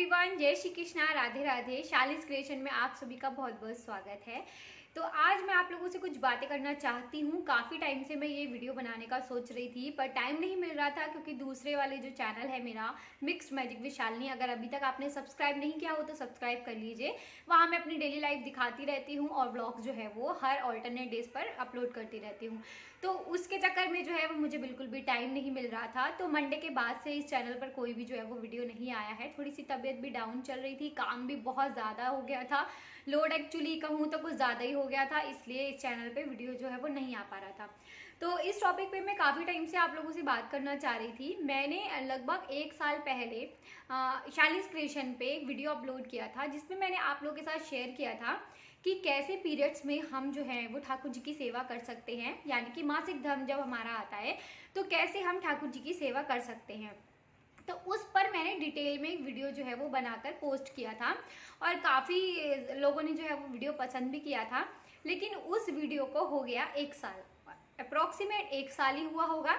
Everyone, जय Shri Krishna, Radhe Radhe. शालिस creation में आप सभी का बहुत बहुत स्वागत है। तो आज मैं आप लोगों से कुछ बातें करना चाहती हूँ। काफ़ी टाइम से मैं ये वीडियो बनाने का सोच रही थी, पर टाइम नहीं मिल रहा था क्योंकि दूसरे वाले जो चैनल है मेरा मिक्स्ड मैजिक विद शालिनी, अगर अभी तक आपने सब्सक्राइब नहीं किया हो तो सब्सक्राइब कर लीजिए। वहाँ मैं अपनी डेली लाइफ दिखाती रहती हूँ और व्लॉग जो है वो हर ऑल्टरनेट डेज पर अपलोड करती रहती हूँ। तो उसके चक्कर में जो है वो मुझे बिल्कुल भी टाइम नहीं मिल रहा था। तो मंडे के बाद से इस चैनल पर कोई भी जो है वो वीडियो नहीं आया है। थोड़ी सी तबीयत भी डाउन चल रही थी, काम भी बहुत ज़्यादा हो गया था, लोड एक्चुअली कहूँ तो कुछ ज़्यादा ही हो गया था, इसलिए इस चैनल पे वीडियो जो है वो नहीं आ पा रहा था। तो इस टॉपिक पे मैं काफ़ी टाइम से आप लोगों से बात करना चाह रही थी। मैंने लगभग 1 साल पहले शालिस क्रिएशन पे एक वीडियो अपलोड किया था, जिसमें मैंने आप लोगों के साथ शेयर किया था कि कैसे पीरियड्स में हम जो है वो ठाकुर जी की सेवा कर सकते हैं, यानी कि मासिक धर्म जब हमारा आता है तो कैसे हम ठाकुर जी की सेवा कर सकते हैं। तो उस पर मैंने डिटेल में एक वीडियो जो है वो बनाकर पोस्ट किया था और काफ़ी लोगों ने जो है वो वीडियो पसंद भी किया था। लेकिन उस वीडियो को हो गया 1 साल, अप्रॉक्सीमेट 1 साल ही हुआ होगा।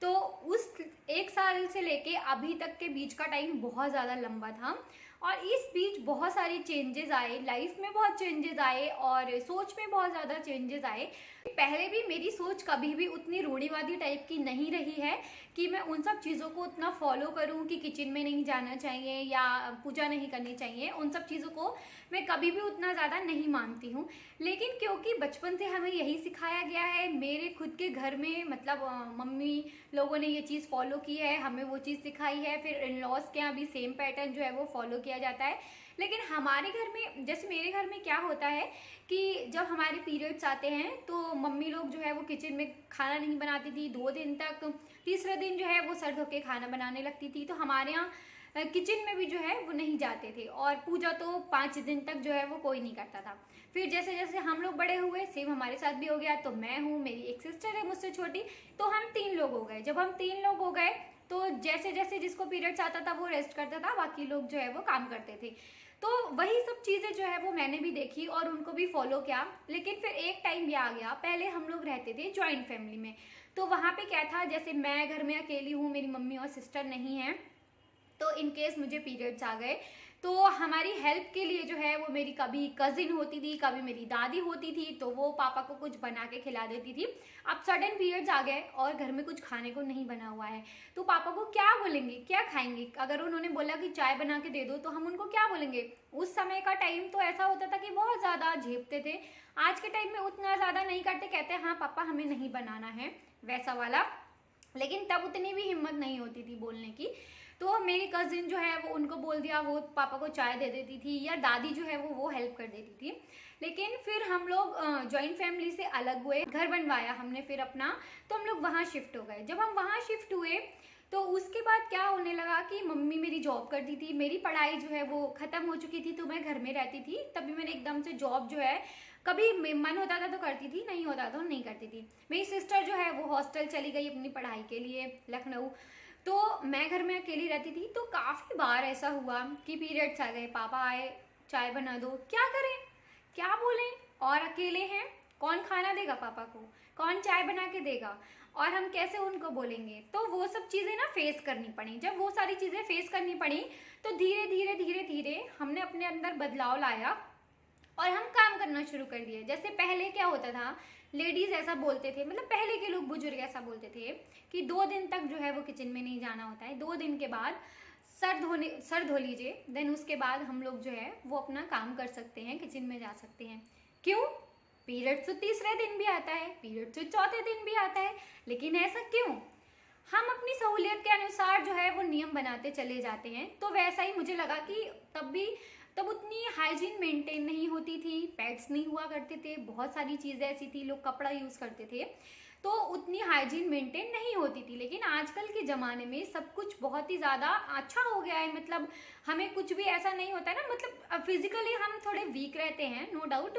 तो उस 1 साल से लेके अभी तक के बीच का टाइम बहुत ज़्यादा लंबा था और इस बीच बहुत सारी चेंजेस आए, लाइफ में बहुत चेंजेस आए और सोच में बहुत ज़्यादा चेंजेस आए। पहले भी मेरी सोच कभी भी उतनी रूढ़िवादी टाइप की नहीं रही है कि मैं उन सब चीज़ों को उतना फॉलो करूं कि किचन में नहीं जाना चाहिए या पूजा नहीं करनी चाहिए। उन सब चीज़ों को मैं कभी भी उतना ज़्यादा नहीं मानती हूँ। लेकिन क्योंकि बचपन से हमें यही सिखाया गया है, मेरे खुद के घर में मतलब मम्मी लोगों ने ये चीज़ फॉलो की है, हमें वो चीज़ सिखाई है, फिर इन लॉज के यहाँ भी सेम पैटर्न जो है वो फॉलो किया जाता है। लेकिन हमारे घर में, जैसे मेरे घर में क्या होता है कि जब हमारे पीरियड्स आते हैं तो मम्मी लोग जो है वो किचन में खाना नहीं बनाती थी 2 दिन तक। तीसरे दिन जो है वो सर धो के खाना बनाने लगती थी। तो हमारे यहाँ किचन में भी जो है वो नहीं जाते थे और पूजा तो 5 दिन तक जो है वो कोई नहीं करता था। फिर जैसे जैसे हम लोग बड़े हुए, सेम हमारे साथ भी हो गया। तो मैं हूँ, मेरी एक सिस्टर है मुझसे छोटी, तो हम 3 लोग हो गए। जब हम 3 लोग हो गए तो जैसे जैसे जिसको पीरियड्स आता था वो रेस्ट करता था, बाकी लोग जो है वो काम करते थे। तो वही सब चीज़ें जो है वो मैंने भी देखी और उनको भी फॉलो किया। लेकिन फिर एक टाइम ये आ गया, पहले हम लोग रहते थे जॉइंट फैमिली में। तो वहाँ पे क्या था, जैसे मैं घर में अकेली हूँ, मेरी मम्मी और सिस्टर नहीं है, तो इन केस मुझे पीरियड्स आ गए तो हमारी हेल्प के लिए जो है वो मेरी कभी कजिन होती थी, कभी मेरी दादी होती थी, तो वो पापा को कुछ बना के खिला देती थी। अब सडन पीरियड्स आ गए और घर में कुछ खाने को नहीं बना हुआ है, तो पापा को क्या बोलेंगे, क्या खाएंगे। अगर उन्होंने बोला कि चाय बना के दे दो तो हम उनको क्या बोलेंगे। उस समय का टाइम तो ऐसा होता था कि बहुत ज़्यादा झेपते थे। आज के टाइम में उतना ज़्यादा नहीं करते, कहते हैं हाँ पापा हमें नहीं बनाना है, वैसा वाला। लेकिन तब उतनी भी हिम्मत नहीं होती थी बोलने की। तो मेरी कजिन जो है वो उनको बोल दिया, वो पापा को चाय दे देती थी, या दादी जो है वो हेल्प कर देती थी। लेकिन फिर हम लोग जॉइंट फैमिली से अलग हुए, घर बनवाया हमने फिर अपना, तो हम लोग वहाँ शिफ्ट हो गए। जब हम वहाँ शिफ्ट हुए तो उसके बाद क्या होने लगा कि मम्मी मेरी जॉब करती थी, मेरी पढ़ाई जो है वो ख़त्म हो चुकी थी, तो मैं घर में रहती थी। तभी मैंने एकदम से जॉब जो है, कभी मन होता था तो करती थी, नहीं होता तो नहीं करती थी। मेरी सिस्टर जो है वो हॉस्टल चली गई अपनी पढ़ाई के लिए लखनऊ, तो मैं घर में अकेली रहती थी। तो काफ़ी बार ऐसा हुआ कि पीरियड्स आ गए, पापा आए, चाय बना दो, क्या करें, क्या बोलें, और अकेले हैं, कौन खाना देगा पापा को, कौन चाय बना के देगा, और हम कैसे उनको बोलेंगे। तो वो सब चीज़ें ना फेस करनी पड़ी। जब वो सारी चीज़ें फेस करनी पड़ी तो धीरे धीरे धीरे धीरे हमने अपने अंदर बदलाव लाया और हम काम करना शुरू कर दिए। जैसे पहले क्या होता था, लेडीज ऐसा बोलते थे, मतलब पहले के लोग बुजुर्ग ऐसा बोलते थे कि 2 दिन तक जो है वो किचन में नहीं जाना होता है, 2 दिन के बाद सर धो लीजिए, देन उसके बाद हम लोग जो है वो अपना काम कर सकते हैं, किचन में जा सकते हैं। क्यों? पीरियड्स तो तीसरे दिन भी आता है, पीरियड्स तो चौथे दिन भी आता है, लेकिन ऐसा क्यों? हम अपनी सहूलियत के अनुसार जो है वो नियम बनाते चले जाते हैं। तो वैसा ही मुझे लगा कि तब उतनी हाइजीन मेंटेन नहीं होती थी, पैड्स नहीं हुआ करते थे, बहुत सारी चीज़ें ऐसी थी, लोग कपड़ा यूज़ करते थे, तो उतनी हाइजीन मेंटेन नहीं होती थी। लेकिन आजकल के ज़माने में सब कुछ बहुत ही ज़्यादा अच्छा हो गया है, मतलब हमें कुछ भी ऐसा नहीं होता है ना, मतलब फिजिकली हम थोड़े वीक रहते हैं, नो डाउट।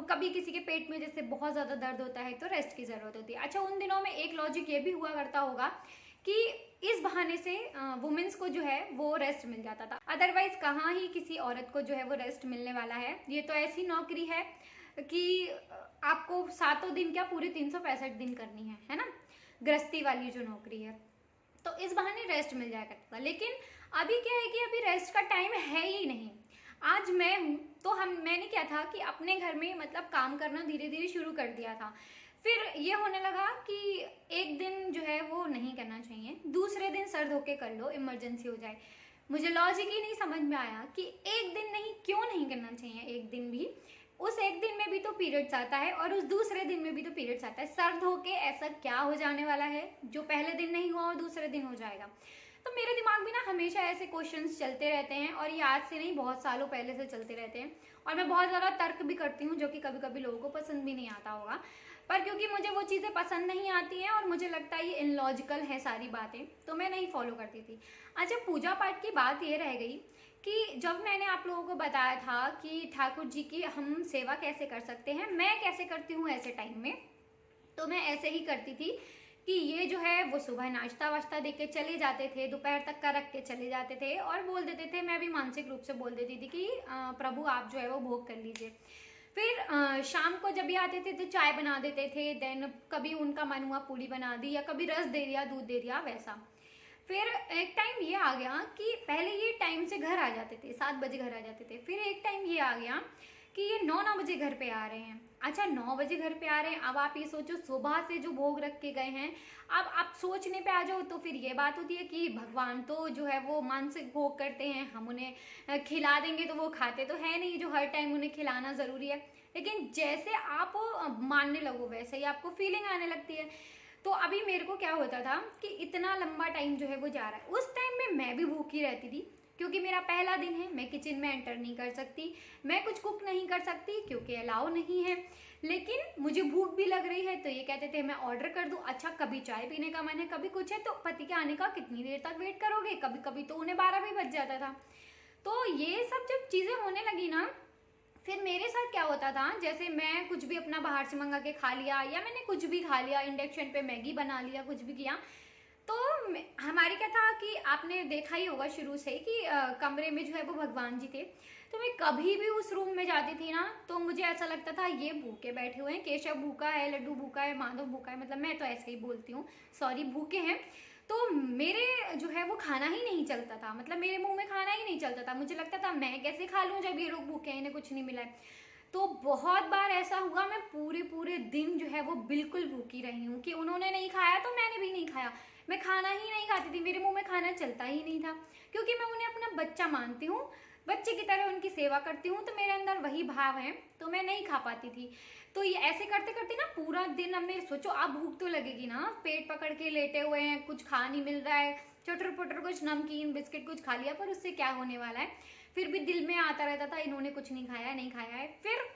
कभी किसी के पेट में जैसे बहुत ज़्यादा दर्द होता है तो रेस्ट की ज़रूरत होती है। अच्छा, उन दिनों में एक लॉजिक ये भी हुआ करता होगा कि इस बहाने से वुमेन्स को जो है वो रेस्ट मिल जाता था, अदरवाइज कहाँ ही किसी औरत को जो है वो रेस्ट मिलने वाला है। ये तो ऐसी नौकरी है कि आपको 7 दिन क्या पूरे 365 दिन करनी है ना, गृहस्थी वाली जो नौकरी है। तो इस बहाने रेस्ट मिल जाया करता था। लेकिन अभी क्या है कि अभी रेस्ट का टाइम है ही नहीं। आज मैं हूँ तो मैंने क्या था कि अपने घर में मतलब काम करना धीरे धीरे शुरू कर दिया था। फिर ये होने लगा कि एक दिन जो है वो नहीं करना चाहिए, दूसरे दिन सर धो के कर लो, इमरजेंसी हो जाए। मुझे लॉजिक ही नहीं समझ में आया कि एक दिन नहीं, क्यों नहीं करना चाहिए एक दिन भी। उस एक दिन में भी तो पीरियड्स आता है और उस दूसरे दिन में भी तो पीरियड्स आता है। सर धो के ऐसा क्या हो जाने वाला है जो पहले दिन नहीं हुआ और दूसरे दिन हो जाएगा। तो मेरे दिमाग में ना हमेशा ऐसे क्वेश्चंस चलते रहते हैं और ये आज से नहीं, बहुत सालों पहले से चलते रहते हैं। और मैं बहुत ज़्यादा तर्क भी करती हूँ जो कि कभी कभी लोगों को पसंद भी नहीं आता होगा, पर क्योंकि मुझे वो चीज़ें पसंद नहीं आती हैं और मुझे लगता है ये इनलॉजिकल है सारी बातें, तो मैं नहीं फॉलो करती थी। अच्छा, पूजा पाठ की बात ये रह गई कि जब मैंने आप लोगों को बताया था कि ठाकुर जी की हम सेवा कैसे कर सकते हैं, मैं कैसे करती हूँ ऐसे टाइम में, तो मैं ऐसे ही करती थी कि ये जो है वो सुबह नाश्ता वाश्ता दे के चले जाते थे, दोपहर तक का रख के चले जाते थे और बोल देते थे, मैं भी मानसिक रूप से बोल देती थी कि प्रभु आप जो है वो भोग कर लीजिए। फिर शाम को जब भी आते थे तो चाय बना देते थे, देन कभी उनका मन हुआ पूड़ी बना दी या कभी रस दे दिया, दूध दे दिया, वैसा। फिर एक टाइम ये आ गया कि पहले ये टाइम से घर आ जाते थे, 7 बजे घर आ जाते थे। फिर एक टाइम ये आ गया कि ये 9 बजे घर पे आ रहे हैं। अच्छा, 9 बजे घर पे आ रहे हैं, अब आप ये सोचो सुबह से जो भोग रख के गए हैं, अब आप सोचने पे आ जाओ तो फिर ये बात होती है कि भगवान तो जो है वो मानसिक भोग करते हैं, हम उन्हें खिला देंगे तो वो खाते तो है नहीं, जो हर टाइम उन्हें खिलाना जरूरी है। लेकिन जैसे आप मानने लगो वैसे ही आपको फीलिंग आने लगती है। तो अभी मेरे को क्या होता था कि इतना लंबा टाइम जो है वो जा रहा है, उस टाइम में मैं भी भूखी रहती थी क्योंकि मेरा पहला दिन है, मैं किचन में एंटर नहीं कर सकती, मैं कुछ कुक नहीं कर सकती क्योंकि अलाउ नहीं है। लेकिन मुझे भूख भी लग रही है तो ये कहते थे मैं ऑर्डर कर दूं। अच्छा, कभी चाय पीने का मन है, कभी कुछ है, तो पति के आने का कितनी देर तक वेट करोगे, कभी कभी तो उन्हें 12 भी बज जाता था। तो ये सब जब चीज़ें होने लगी ना, फिर मेरे साथ क्या होता था, जैसे मैं कुछ भी अपना बाहर से मंगा के खा लिया या मैंने कुछ भी खा लिया, इंडक्शन पे मैगी बना लिया, कुछ भी किया, तो हमारी क्या था कि आपने देखा ही होगा शुरू से कि कमरे में जो है वो भगवान जी थे। तो मैं कभी भी उस रूम में जाती थी ना तो मुझे ऐसा लगता था ये भूखे बैठे हुए हैं, केशव भूखा है, लड्डू भूखा है, माधव भूखा है, मतलब मैं तो ऐसे ही बोलती हूँ, सॉरी, भूखे हैं। तो मेरे जो है वो खाना ही नहीं चलता था, मतलब मेरे मुंह में खाना ही नहीं चलता था। मुझे लगता था मैं कैसे खा लूँ जब ये लोग भूखे हैं, इन्हें कुछ नहीं मिला है। तो बहुत बार ऐसा हुआ, मैं पूरे पूरे दिन जो है वो बिल्कुल भूखी रही हूँ कि उन्होंने नहीं खाया तो मैंने भी नहीं खाया। मैं खाना ही नहीं खाती थी, मेरे मुंह में खाना चलता ही नहीं था क्योंकि मैं उन्हें अपना बच्चा मानती हूँ, बच्चे की तरह उनकी सेवा करती हूँ, तो मेरे अंदर वही भाव है, तो मैं नहीं खा पाती थी। तो ये ऐसे करते करते ना पूरा दिन, अब मेरे सोचो आप भूख तो लगेगी ना, पेट पकड़ के लेटे हुए हैं, कुछ खा नहीं मिल रहा है, चटर पुटर कुछ नमकीन बिस्किट कुछ खा लिया, पर उससे क्या होने वाला है। फिर भी दिल में आता रहता था इन्होंने कुछ नहीं खाया, नहीं खाया है। फिर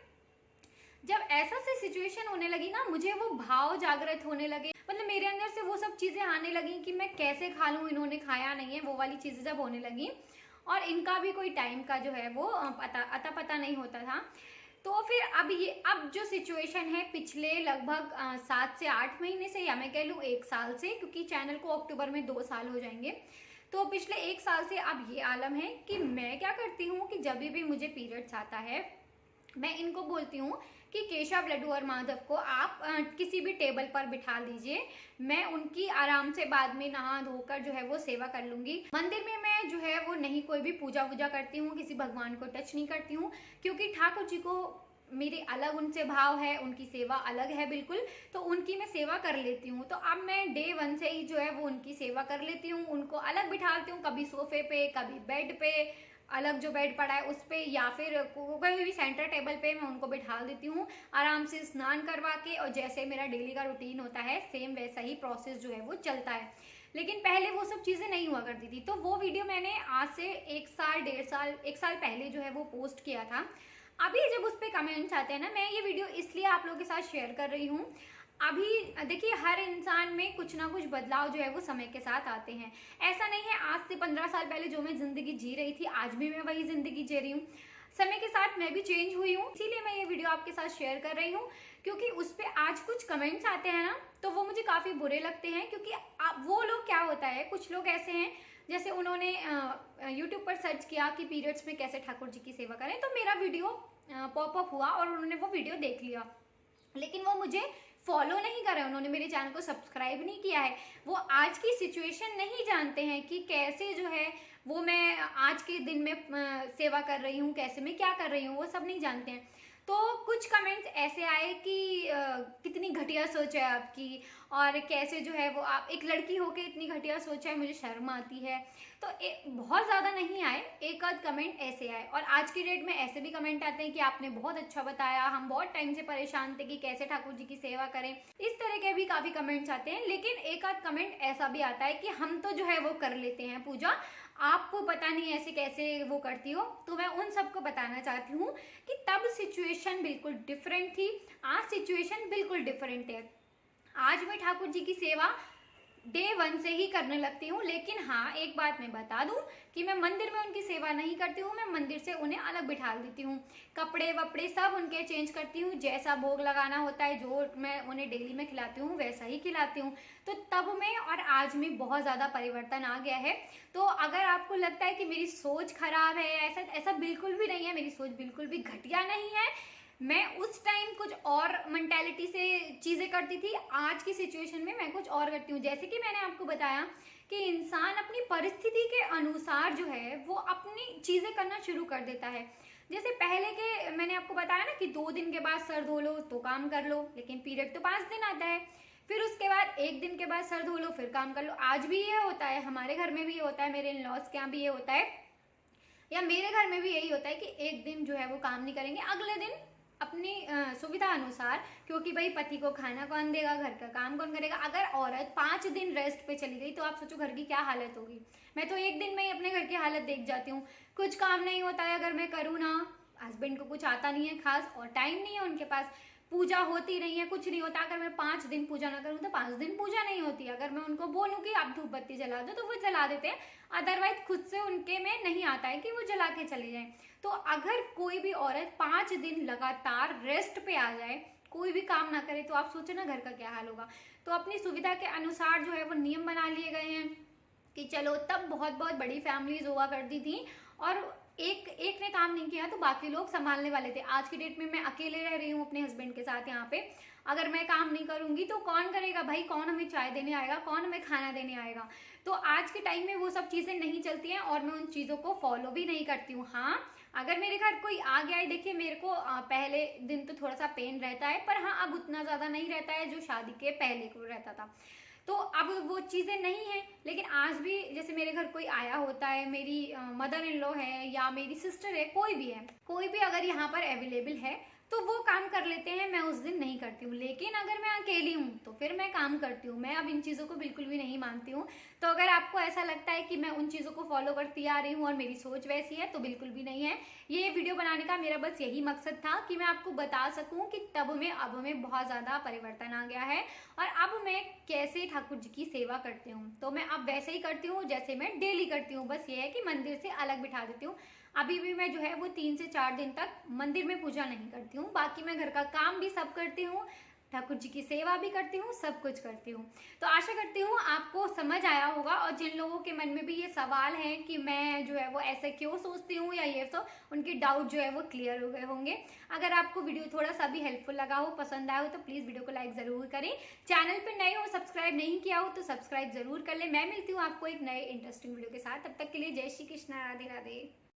जब ऐसा सी सिचुएशन होने लगी ना, मुझे वो भाव जागृत होने लगे, मतलब मेरे अंदर से वो सब चीजें आने लगी कि मैं कैसे खा लूं, इन्होंने खाया नहीं है, वो वाली चीजें जब होने लगी और इनका भी कोई टाइम का जो है वो पता नहीं होता था। तो फिर अब जो सिचुएशन है पिछले लगभग 7 से 8 महीने से, या मैं कह लूँ 1 साल से, क्योंकि चैनल को अक्टूबर में 2 साल हो जाएंगे, तो पिछले 1 साल से अब ये आलम है कि मैं क्या करती हूँ कि जब भी मुझे पीरियड्स आता है मैं इनको बोलती हूँ कि केशव, लड्डू और माधव को आप किसी भी टेबल पर बिठा लीजिए, मैं उनकी आराम से बाद में नहा धोकर जो है वो सेवा कर लूंगी। मंदिर में मैं जो है वो नहीं कोई भी पूजा वूजा करती हूँ, किसी भगवान को टच नहीं करती हूँ, क्योंकि ठाकुर जी को मेरे अलग उनसे भाव है, उनकी सेवा अलग है बिल्कुल, तो उनकी मैं सेवा कर लेती हूँ। तो अब मैं डे 1 से ही जो है वो उनकी सेवा कर लेती हूँ, उनको अलग बिठाती हूँ, कभी सोफे पे, कभी बेड पे, अलग जो बेड पड़ा है उस पे, या फिर कोई भी सेंटर टेबल पे मैं उनको बिठा देती हूँ आराम से स्नान करवा के, और जैसे मेरा डेली का रूटीन होता है सेम वैसा ही प्रोसेस जो है वो चलता है। लेकिन पहले वो सब चीज़ें नहीं हुआ करती थी। तो वो वीडियो मैंने आज से 1 साल 1.5 साल पहले जो है वो पोस्ट किया था। अभी जब उस पर कमेंट्स आते हैं ना, मैं ये वीडियो इसलिए आप लोगों के साथ शेयर कर रही हूँ। अभी देखिए हर इंसान में कुछ ना कुछ बदलाव जो है वो समय के साथ आते हैं। ऐसा नहीं है आज से 15 साल पहले जो मैं जिंदगी जी रही थी आज भी मैं वही जिंदगी जी रही हूँ, समय के साथ मैं भी चेंज हुई हूँ। इसीलिए मैं ये वीडियो आपके साथ शेयर कर रही हूँ, क्योंकि उस पर आज कुछ कमेंट्स आते हैं ना तो वो मुझे काफ़ी बुरे लगते हैं। क्योंकि वो लोग, क्या होता है, कुछ लोग ऐसे हैं जैसे उन्होंने यूट्यूब पर सर्च किया कि पीरियड्स में कैसे ठाकुर जी की सेवा करें, तो मेरा वीडियो पॉपअप हुआ और उन्होंने वो वीडियो देख लिया, लेकिन वो मुझे फॉलो नहीं कर रहे, उन्होंने मेरे चैनल को सब्सक्राइब नहीं किया है। वो आज की सिचुएशन नहीं जानते हैं कि कैसे जो है वो मैं आज के दिन में सेवा कर रही हूँ, कैसे मैं क्या कर रही हूँ, वो सब नहीं जानते हैं। तो कुछ कमेंट्स ऐसे आए कि कितनी घटिया सोच है आपकी, और कैसे जो है वो आप एक लड़की होके इतनी घटिया सोच है, मुझे शर्म आती है। तो बहुत ज़्यादा नहीं आए, एक आध कमेंट ऐसे आए। और आज की डेट में ऐसे भी कमेंट आते हैं कि आपने बहुत अच्छा बताया, हम बहुत टाइम से परेशान थे कि कैसे ठाकुर जी की सेवा करें। इस तरह के भी काफ़ी कमेंट्स आते हैं। लेकिन एक आध कमेंट ऐसा भी आता है कि हम तो जो है वो कर लेते हैं पूजा, आपको पता नहीं ऐसे कैसे वो करती हो। तो मैं उन सबको बताना चाहती हूँ कि तब सिचुएशन बिल्कुल डिफरेंट थी, आज सिचुएशन बिल्कुल डिफरेंट है। आज मैं ठाकुर जी की सेवा डे 1 से ही करने लगती हूँ। लेकिन हाँ, एक बात मैं बता दूं कि मैं मंदिर में उनकी सेवा नहीं करती हूँ, मैं मंदिर से उन्हें अलग बिठा देती हूँ। कपड़े वपड़े सब उनके चेंज करती हूँ, जैसा भोग लगाना होता है, जो मैं उन्हें डेली में खिलाती हूँ वैसा ही खिलाती हूँ। तो तब में और आज में बहुत ज़्यादा परिवर्तन आ गया है। तो अगर आपको लगता है कि मेरी सोच खराब है, ऐसा ऐसा बिल्कुल भी नहीं है, मेरी सोच बिल्कुल भी घटिया नहीं है। मैं उस टाइम कुछ और मेंटेलिटी से चीज़ें करती थी, आज की सिचुएशन में मैं कुछ और करती हूँ। जैसे कि मैंने आपको बताया कि इंसान अपनी परिस्थिति के अनुसार जो है वो अपनी चीज़ें करना शुरू कर देता है। जैसे पहले के मैंने आपको बताया ना कि 2 दिन के बाद सर धो लो तो काम कर लो, लेकिन पीरियड तो 5 दिन आता है। फिर उसके बाद 1 दिन के बाद सर धो लो फिर काम कर लो। आज भी ये होता है, हमारे घर में भी ये होता है, मेरे इन लॉज के यहाँ भी ये होता है, या मेरे घर में भी यही होता है कि एक दिन जो है वो काम नहीं करेंगे, अगले दिन अपनी सुविधा अनुसार, क्योंकि भाई पति को खाना कौन देगा, घर का काम कौन करेगा। अगर औरत 5 दिन रेस्ट पे चली गई तो आप सोचो घर की क्या हालत होगी। मैं तो 1 दिन में ही अपने घर की हालत देख जाती हूँ। कुछ काम नहीं होता है अगर मैं करूँ ना, हस्बैंड को कुछ आता नहीं है खास और टाइम नहीं है उनके पास, पूजा होती नहीं है, कुछ नहीं होता। अगर मैं 5 दिन पूजा ना करूँ तो 5 दिन पूजा नहीं होती। अगर मैं उनको बोलूँ कि आप धूप बत्ती जला दो तो वो जला देते हैं, अदरवाइज खुद से उनके में नहीं आता है कि वो जला के चले जाएं। तो अगर कोई भी औरत 5 दिन लगातार रेस्ट पे आ जाए, कोई भी काम ना करे, तो आप सोचो ना घर का क्या हाल होगा। तो अपनी सुविधा के अनुसार जो है वो नियम बना लिए गए हैं कि चलो, तब बहुत बहुत बड़ी फैमिलीज हुआ करती थी और एक ने काम नहीं किया तो बाकी लोग संभालने वाले थे। आज की डेट में मैं अकेले रह रही हूँ अपने हस्बैंड के साथ यहाँ पे। अगर मैं काम नहीं करूंगी तो कौन करेगा भाई, कौन हमें चाय देने आएगा, कौन हमें खाना देने आएगा। तो आज के टाइम में वो सब चीजें नहीं चलती हैं और मैं उन चीजों को फॉलो भी नहीं करती हूँ। हाँ, अगर मेरे घर कोई आ गया है, देखिए मेरे को पहले दिन तो थोड़ा सा पेन रहता है, पर हाँ अब उतना ज्यादा नहीं रहता है जो शादी के पहले को रहता था। तो अब वो चीज़ें नहीं है। लेकिन आज भी जैसे मेरे घर कोई आया होता है, मेरी मदर इन लॉ है या मेरी सिस्टर है, कोई भी है, कोई भी अगर यहाँ पर अवेलेबल है तो वो काम कर लेते हैं, मैं उस दिन नहीं करती हूँ। लेकिन अगर मैं अकेली हूँ तो फिर मैं काम करती हूँ। मैं अब इन चीज़ों को बिल्कुल भी नहीं मानती हूँ। तो अगर आपको ऐसा लगता है कि मैं उन चीज़ों को फॉलो करती आ रही हूँ और मेरी सोच वैसी है, तो बिल्कुल भी नहीं है। ये वीडियो बनाने का मेरा बस यही मकसद था कि मैं आपको बता सकूँ कि तब में अब में बहुत ज़्यादा परिवर्तन आ गया है और अब मैं कैसे ठाकुर जी की सेवा करती हूँ। तो मैं अब वैसे ही करती हूँ जैसे मैं डेली करती हूँ, बस ये है कि मंदिर से अलग बिठा देती हूँ। अभी भी मैं जो है वो 3 से 4 दिन तक मंदिर में पूजा नहीं करती हूँ, बाकी मैं घर का काम भी सब करती हूँ, ठाकुर जी की सेवा भी करती हूँ, सब कुछ करती हूँ। तो आशा करती हूँ आपको समझ आया होगा। और जिन लोगों के मन में भी ये सवाल है कि मैं जो है वो ऐसे क्यों सोचती हूँ या ये, तो उनके डाउट जो है वो क्लियर हो गए होंगे। अगर आपको वीडियो थोड़ा सा भी हेल्पफुल लगा हो, पसंद आया हो, तो प्लीज़ वीडियो को लाइक ज़रूर करें। चैनल पर नए हो, सब्सक्राइब नहीं किया हो तो सब्सक्राइब जरूर कर ले। मैं मिलती हूँ आपको एक नए इंटरेस्टिंग वीडियो के साथ। तब तक के लिए जय श्री कृष्णा, राधे राधे।